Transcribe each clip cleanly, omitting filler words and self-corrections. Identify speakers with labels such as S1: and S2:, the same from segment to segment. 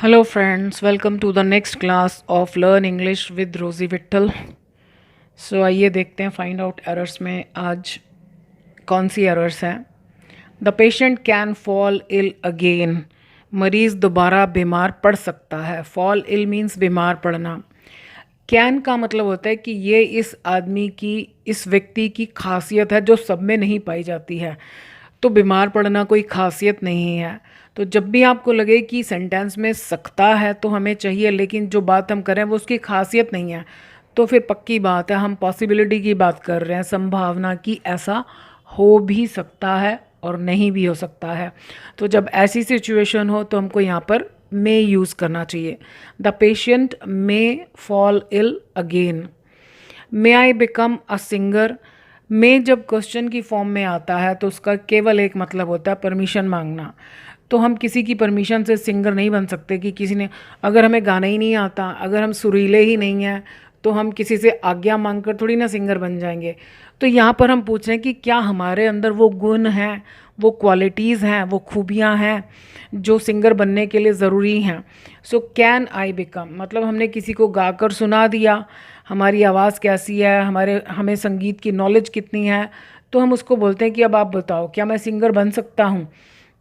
S1: Hello friends, welcome to the next class of Learn English with Rosie Vittal. आइए देखते हैं find out errors में आज कौन सी एरर्स हैं। The patient can fall ill again. मरीज़ दोबारा बीमार पड़ सकता है। फॉल इल मीन्स बीमार पड़ना। कैन का मतलब होता है कि ये इस आदमी की, इस व्यक्ति की खासियत है जो सब में नहीं पाई जाती है। तो बीमार पड़ना कोई खासियत नहीं है। तो जब भी आपको लगे कि सेंटेंस में सकता है तो हमें चाहिए, लेकिन जो बात हम कर रहे हैं वो उसकी खासियत नहीं है, तो फिर पक्की बात है हम पॉसिबिलिटी की बात कर रहे हैं, संभावना की ऐसा हो भी सकता है और नहीं भी हो सकता है। तो जब ऐसी सिचुएशन हो तो हमको यहाँ पर मे यूज़ करना चाहिए। The patient may fall ill again. May I become a singer. May जब क्वेश्चन की फॉर्म में आता है तो उसका केवल एक मतलब होता है परमिशन मांगना। तो हम किसी की परमिशन से सिंगर नहीं बन सकते कि किसी ने, अगर हमें गाना ही नहीं आता, अगर हम सुरीले ही नहीं हैं, तो हम किसी से आज्ञा मांगकर थोड़ी ना सिंगर बन जाएंगे। तो यहाँ पर हम पूछ रहे हैं कि क्या हमारे अंदर वो गुण हैं, वो क्वालिटीज़ हैं, वो खूबियाँ हैं जो सिंगर बनने के लिए ज़रूरी हैं। सो कैन आई बिकम मतलब हमने किसी को गाकर सुना दिया, हमारी आवाज़ कैसी है, हमें संगीत की नॉलेज कितनी है, तो हम उसको बोलते हैं कि अब आप बताओ क्या मैं सिंगर बन सकता हूँ।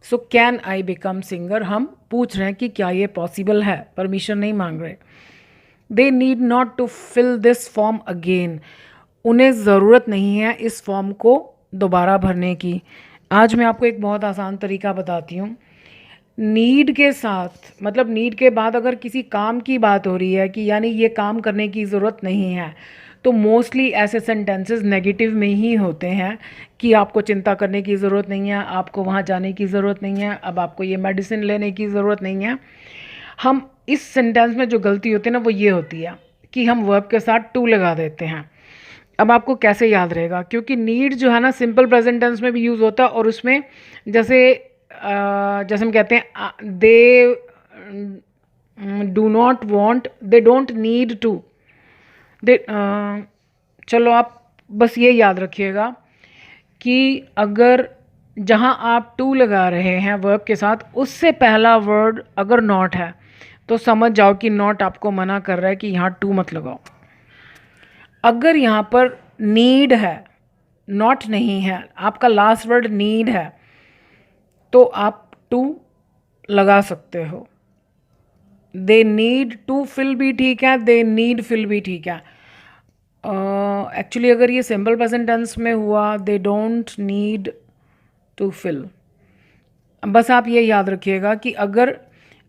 S1: So can I become singer, हम पूछ रहे हैं कि क्या ये पॉसिबल है, परमिशन नहीं मांग रहे। They need not to fill this form again. उन्हें ज़रूरत नहीं है इस फॉर्म को दोबारा भरने की। आज मैं आपको एक बहुत आसान तरीका बताती हूँ। नीड के साथ मतलब नीड के बाद अगर किसी काम की बात हो रही है कि यानी ये काम करने की ज़रूरत नहीं है, तो मोस्टली ऐसे सेंटेंसेस नेगेटिव में ही होते हैं कि आपको चिंता करने की ज़रूरत नहीं है, आपको वहाँ जाने की ज़रूरत नहीं है, अब आपको ये मेडिसिन लेने की ज़रूरत नहीं है। हम इस सेंटेंस में जो गलती होती है ना वो ये होती है कि हम वर्ब के साथ टू लगा देते हैं। अब आपको कैसे याद रहेगा, क्योंकि नीड जो है ना सिंपल प्रेजेंट टेंस में भी यूज़ होता है और उसमें जैसे जैसे हम कहते हैं they do not want, they don't need to, they चलो आप बस ये याद रखिएगा कि अगर जहाँ आप टू लगा रहे हैं वर्ब के साथ, उससे पहला वर्ड अगर नॉट है तो समझ जाओ कि नॉट आपको मना कर रहा है कि यहाँ टू मत लगाओ। अगर यहाँ पर नीड है, नॉट नहीं है, आपका लास्ट वर्ड नीड है, तो आप टू लगा सकते हो। दे नीड टू फिल भी ठीक है, दे नीड फिल भी ठीक है। एक्चुअली अगर ये सिंपल प्रेजेंट टेंस में हुआ they don't need to fill. बस आप ये याद रखिएगा कि अगर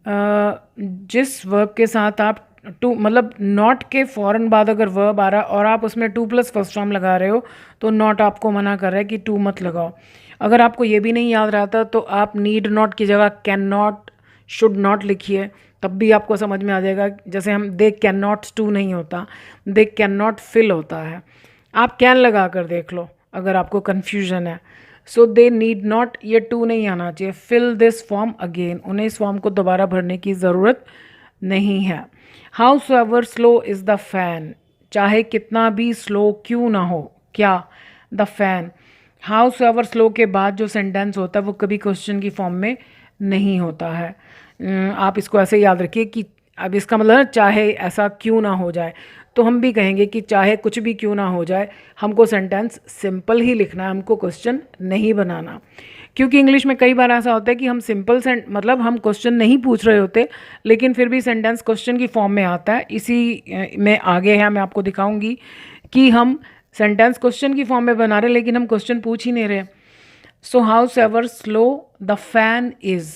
S1: जिस वर्ब के साथ आप टू मतलब नॉट के फ़ौरन बाद अगर वर्ब आ रहा है और आप उसमें टू प्लस फर्स्ट फॉर्म लगा रहे हो, तो नॉट आपको मना कर रहा है कि टू मत लगाओ। अगर आपको ये भी नहीं याद रहता तो आप नीड नॉट की जगह कैन नॉट, शुड नॉट लिखिए, तब भी आपको समझ में आ जाएगा। जैसे हम दे कैन नॉट टू नहीं होता, दे कैन नॉट फिल होता है। आप कैन लगा कर देख लो अगर आपको कन्फ्यूजन है। सो दे नीड नॉट, ये टू नहीं आना चाहिए। फिल दिस फॉर्म अगेन, उन्हें इस फॉर्म को दोबारा भरने की ज़रूरत नहीं है। House ever slow is the fan. चाहे कितना भी स्लो क्यों ना हो, क्या, the fan. House ever slow के बाद जो सेंटेंस होता है वो कभी क्वेश्चन की फॉर्म में नहीं होता है। आप इसको ऐसे याद रखिए कि अब इसका मतलब है चाहे ऐसा क्यों ना हो जाए, तो हम भी कहेंगे कि चाहे कुछ भी क्यों ना हो जाए, हमको सेंटेंस सिंपल ही लिखना है, हमको क्वेश्चन नहीं बनाना। क्योंकि इंग्लिश में कई बार ऐसा होता है कि हम सिंपल मतलब हम क्वेश्चन नहीं पूछ रहे होते, लेकिन फिर भी सेंटेंस क्वेश्चन की फॉर्म में आता है। इसी में आगे है, मैं आपको दिखाऊंगी कि हम सेंटेंस क्वेश्चन की फॉर्म में बना रहे लेकिन हम क्वेश्चन पूछ ही नहीं रहे। So howsoever slow the fan is,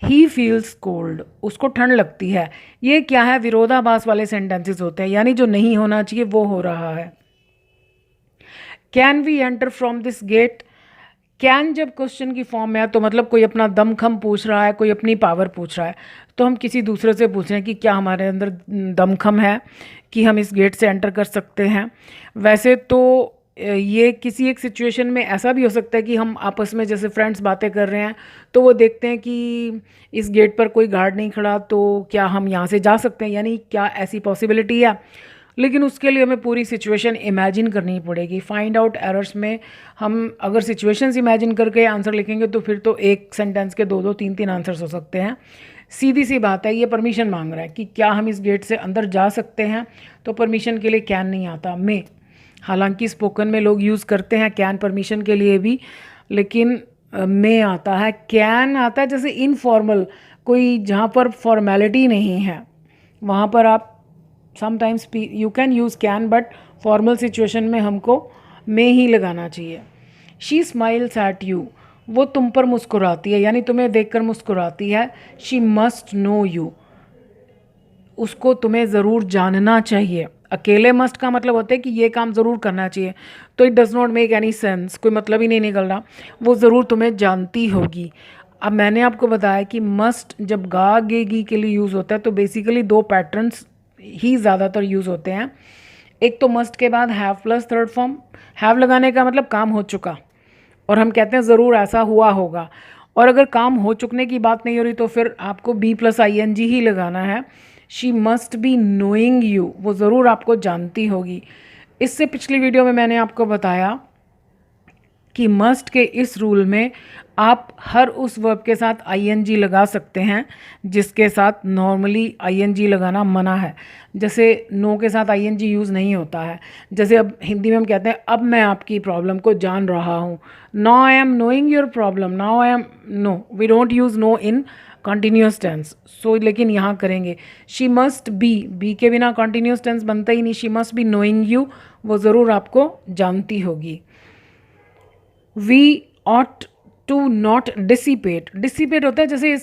S1: he feels cold, उसको ठंड लगती है। ये क्या है, विरोधाभास वाले सेंटेंसेस होते हैं, यानी जो नहीं होना चाहिए वो हो रहा है। Can we enter from this gate. Can जब क्वेश्चन की फॉर्म में है तो मतलब कोई अपना दमखम पूछ रहा है, कोई अपनी पावर पूछ रहा है। तो हम किसी दूसरे से पूछ रहे हैं कि क्या हमारे अंदर दमखम है कि हम इस गेट से एंटर कर सकते हैं। वैसे तो ये किसी एक सिचुएशन में ऐसा भी हो सकता है कि हम आपस में जैसे फ्रेंड्स बातें कर रहे हैं तो वो देखते हैं कि इस गेट पर कोई गार्ड नहीं खड़ा, तो क्या हम यहाँ से जा सकते हैं, यानी क्या ऐसी पॉसिबिलिटी है। लेकिन उसके लिए हमें पूरी सिचुएशन इमेजिन करनी पड़ेगी। फाइंड आउट एरर्स में हम अगर सिचुएशंस इमेजिन करके आंसर लिखेंगे तो फिर तो एक सेंटेंस के दो दो तीन तीन आंसर्स हो सकते हैं। सीधी सी बात है, ये परमिशन मांग रहा है कि क्या हम इस गेट से अंदर जा सकते हैं, तो परमिशन के लिए कैन नहीं आता, मे। हालांकि स्पोकन में लोग यूज़ करते हैं कैन परमिशन के लिए भी, लेकिन मे आता है। कैन आता है जैसे इनफॉर्मल, कोई जहाँ पर फॉर्मेलिटी नहीं है वहाँ पर आप sometimes you can use can, but formal situation में हमको मे ही लगाना चाहिए। शी स्माइल्स एट यू, वो तुम पर मुस्कुराती है, यानी तुम्हें देखकर मुस्कुराती है। शी मस्ट नो यू, उसको तुम्हें ज़रूर जानना चाहिए। अकेले मस्ट का मतलब होता है कि ये काम ज़रूर करना चाहिए, तो it does not make any sense, कोई मतलब ही नहीं निकल रहा। वो ज़रूर तुम्हें जानती होगी। अब मैंने आपको बताया कि मस्ट जब गा गे गी के लिए यूज़ होता है तो बेसिकली दो पैटर्न्स ही ज़्यादातर यूज़ होते हैं। एक तो मस्ट के बाद have plus third form. Have लगाने का मतलब काम हो चुका, और हम कहते हैं ज़रूर ऐसा हुआ होगा। और अगर काम हो चुकने की बात नहीं हो रही तो फिर आपको be plus I N G ही लगाना है। She must be knowing you, वो ज़रूर आपको जानती होगी। इससे पिछली वीडियो में मैंने आपको बताया कि मस्ट के इस रूल में आप हर उस वर्ब के साथ आईएनजी लगा सकते हैं जिसके साथ नॉर्मली आईएनजी लगाना मना है। जैसे नो के साथ आईएनजी यूज़ नहीं होता है। जैसे अब हिंदी में हम कहते हैं अब मैं आपकी प्रॉब्लम को जान रहा हूँ, now I am knowing your problem, now I am, no we don't use know in continuous tense. So लेकिन यहाँ करेंगे। शी मस्ट बी के बिना कॉन्टीन्यूस टेंस बनता ही नहीं। She must be knowing you, वो ज़रूर आपको जानती होगी। We ought to not dissipate, dissipate होता है जैसे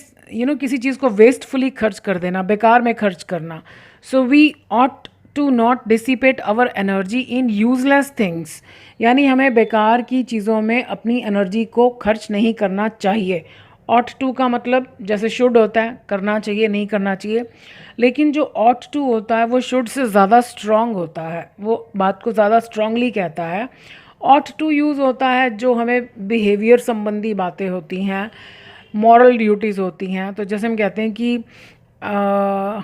S1: किसी चीज़ को वेस्टफुली खर्च कर देना, बेकार में खर्च करना। So we ought to not dissipate our energy in useless things, यानी हमें बेकार की चीज़ों में अपनी एनर्जी को खर्च नहीं करना चाहिए। ऑट टू का मतलब जैसे शुड होता है, करना चाहिए नहीं करना चाहिए, लेकिन जो ऑट टू होता है वो शुड से ज़्यादा स्ट्रॉन्ग होता है, वो बात को ज़्यादा स्ट्रांगली कहता है। ऑट टू यूज़ होता है जो हमें बिहेवियर संबंधी बातें होती हैं, मॉरल ड्यूटीज़ होती हैं। तो जैसे हम कहते हैं कि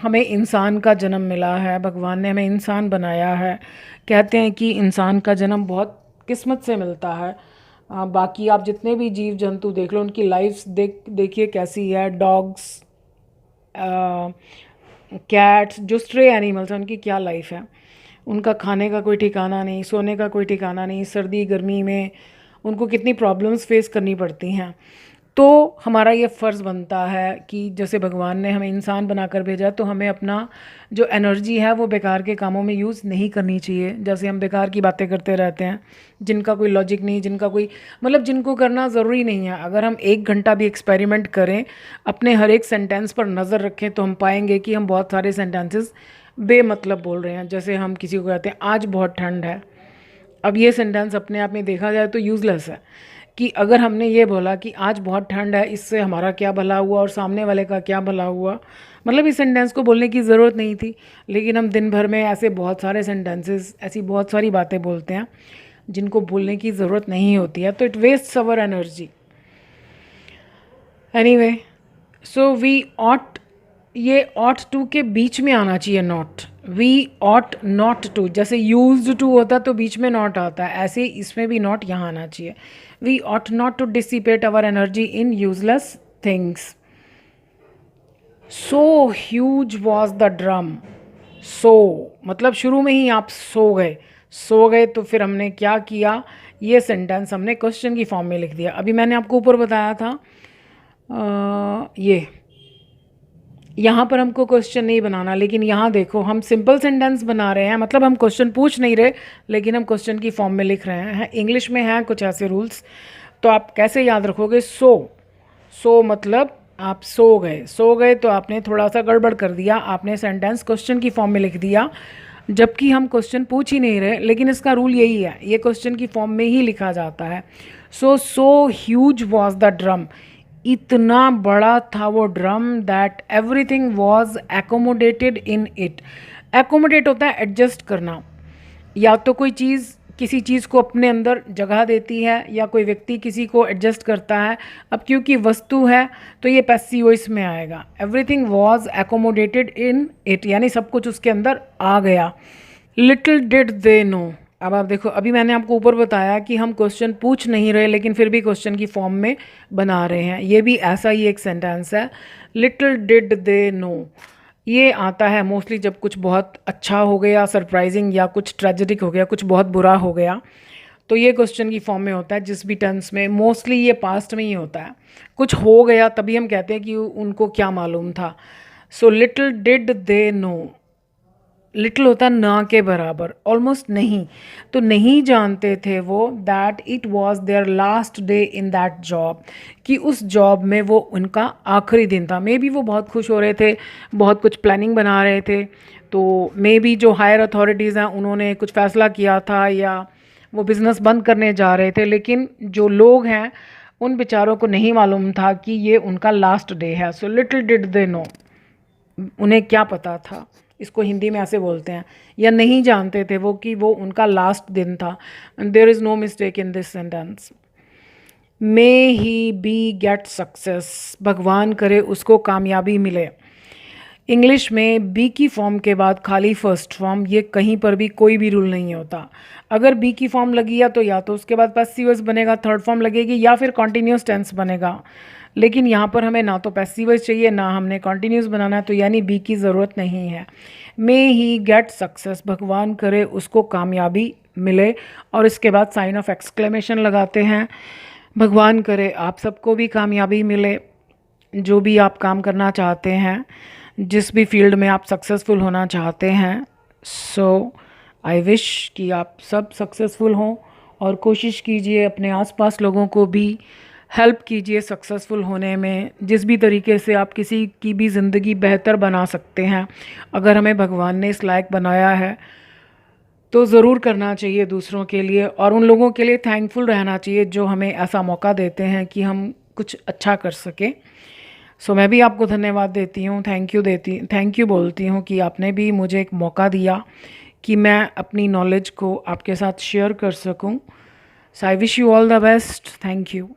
S1: हमें इंसान का जन्म मिला है, भगवान ने हमें इंसान बनाया है, कहते हैं कि इंसान का जन्म बहुत किस्मत से मिलता है। बाकी आप जितने भी जीव जंतु देख लो उनकी लाइफ देखिए कैसी है। डॉग्स, कैट्स, जो स्ट्रे एनिमल्स हैं उनकी क्या लाइफ है, उनका खाने का कोई ठिकाना नहीं, सोने का कोई ठिकाना नहीं, सर्दी गर्मी में उनको कितनी प्रॉब्लम्स फेस करनी पड़ती हैं। तो हमारा ये फ़र्ज़ बनता है कि जैसे भगवान ने हमें इंसान बनाकर भेजा तो हमें अपना जो एनर्जी है वो बेकार के कामों में यूज़ नहीं करनी चाहिए। जैसे हम बेकार की बातें करते रहते हैं जिनका कोई लॉजिक नहीं, जिनका कोई मतलब जिनको करना ज़रूरी नहीं है। अगर हम 1 घंटा भी एक्सपेरिमेंट करें, अपने हर एक सेंटेंस पर नज़र रखें, तो हम पाएंगे कि हम बहुत सारे सेंटेंसेस बेमतलब बोल रहे हैं। जैसे हम किसी को कहते हैं आज बहुत ठंड है, अब ये सेंटेंस अपने आप में देखा जाए तो यूज़लेस है कि अगर हमने ये बोला कि आज बहुत ठंड है, इससे हमारा क्या भला हुआ और सामने वाले का क्या भला हुआ, मतलब इस सेंटेंस को बोलने की ज़रूरत नहीं थी। लेकिन हम दिन भर में ऐसे बहुत सारे सेंटेंसेस, ऐसी बहुत सारी बातें बोलते हैं जिनको बोलने की ज़रूरत नहीं होती है, तो it wastes our energy. Anyway, so we ought, ये ऑट टू के बीच में आना चाहिए not. We ought not to, जैसे यूज्ड टू होता तो बीच में नॉट आता है, ऐसे इसमें भी नॉट यहाँ आना चाहिए। We ought not to dissipate our energy in useless things. So huge was the drum. So मतलब शुरू में ही आप सो गए तो फिर हमने क्या किया, ये सेंटेंस हमने क्वेश्चन की फॉर्म में लिख दिया। अभी मैंने आपको ऊपर बताया था ये यहाँ पर हमको क्वेश्चन नहीं बनाना, लेकिन यहाँ देखो हम सिंपल सेंटेंस बना रहे हैं, मतलब हम क्वेश्चन पूछ नहीं रहे लेकिन हम क्वेश्चन की फॉर्म में लिख रहे हैं। इंग्लिश में हैं कुछ ऐसे रूल्स, तो आप कैसे याद रखोगे। सो मतलब आप सो गए तो आपने थोड़ा सा गड़बड़ कर दिया, आपने सेंटेंस क्वेश्चन की फॉर्म में लिख दिया, जबकि हम क्वेश्चन पूछ ही नहीं रहे। लेकिन इसका रूल यही है, ये क्वेश्चन की फॉर्म में ही लिखा जाता है। सो ह्यूज वॉज द ड्रम, इतना बड़ा था वो drum, that everything was accommodated in it. Accommodate होता है एडजस्ट करना, या तो कोई चीज़ किसी चीज़ को अपने अंदर जगह देती है या कोई व्यक्ति किसी को एडजस्ट करता है। अब क्योंकि वस्तु है तो ये पैसिव वॉइस में आएगा। Everything was accommodated in it, यानी सब कुछ उसके अंदर आ गया। लिटिल डिड दे नो, अब आप देखो, अभी मैंने आपको ऊपर बताया कि हम क्वेश्चन पूछ नहीं रहे लेकिन फिर भी क्वेश्चन की फॉर्म में बना रहे हैं। ये भी ऐसा ही एक सेंटेंस है, लिटिल डिड दे नो। ये आता है मोस्टली जब कुछ बहुत अच्छा हो गया, सरप्राइजिंग, या कुछ ट्रेजेडिक हो गया, कुछ बहुत बुरा हो गया, तो ये क्वेश्चन की फॉर्म में होता है। जिस भी टेंस में, मोस्टली ये पास्ट में ही होता है। कुछ हो गया तभी हम कहते हैं कि उनको क्या मालूम था। So little did they know, little होता है ना के बराबर, ऑलमोस्ट नहीं। तो नहीं जानते थे वो that it was their last day in that job, कि उस जॉब में वो उनका आखिरी दिन था। मे बी वो बहुत खुश हो रहे थे, बहुत कुछ प्लानिंग बना रहे थे, तो मे बी जो हायर अथॉरिटीज़ हैं उन्होंने कुछ फ़ैसला किया था, या वो बिज़नेस बंद करने जा रहे थे। लेकिन जो लोग हैं उन बेचारों को नहीं मालूम था कि ये उनका लास्ट डे है। So little did they know, उन्हें क्या पता था, इसको हिंदी में ऐसे बोलते हैं, या नहीं जानते थे वो कि वो उनका लास्ट दिन था। There is no mistake in this sentence. May he be get success, भगवान करे उसको कामयाबी मिले। इंग्लिश में बी की फॉर्म के बाद खाली फर्स्ट फॉर्म, ये कहीं पर भी कोई भी रूल नहीं होता। अगर बी की फॉर्म लगी है तो या तो उसके बाद पैसिव वॉइस बनेगा, थर्ड फॉर्म लगेगी, या फिर कॉन्टीन्यूस टेंस बनेगा। लेकिन यहाँ पर हमें ना तो पैसिव वॉइस चाहिए, ना हमने कॉन्टीन्यूस बनाना है, तो यानी बी की ज़रूरत नहीं है। मे ही गेट सक्सेस, भगवान करे उसको कामयाबी मिले, और इसके बाद साइन ऑफ एक्सक्लेमेशन लगाते हैं। भगवान करे आप सबको भी कामयाबी मिले, जो भी आप काम करना चाहते हैं, जिस भी फील्ड में आप सक्सेसफुल होना चाहते हैं। सो आई विश कि आप सब सक्सेसफुल हों, और कोशिश कीजिए अपने आसपास लोगों को भी हेल्प कीजिए सक्सेसफुल होने में। जिस भी तरीके से आप किसी की भी ज़िंदगी बेहतर बना सकते हैं, अगर हमें भगवान ने इस लायक बनाया है तो ज़रूर करना चाहिए दूसरों के लिए, और उन लोगों के लिए थैंकफुल रहना चाहिए जो हमें ऐसा मौका देते हैं कि हम कुछ अच्छा कर सकें। सो मैं भी आपको धन्यवाद देती हूँ, थैंक यू बोलती हूँ कि आपने भी मुझे एक मौका दिया कि मैं अपनी नॉलेज को आपके साथ शेयर कर सकूँ। So I wish you all the best. Thank you.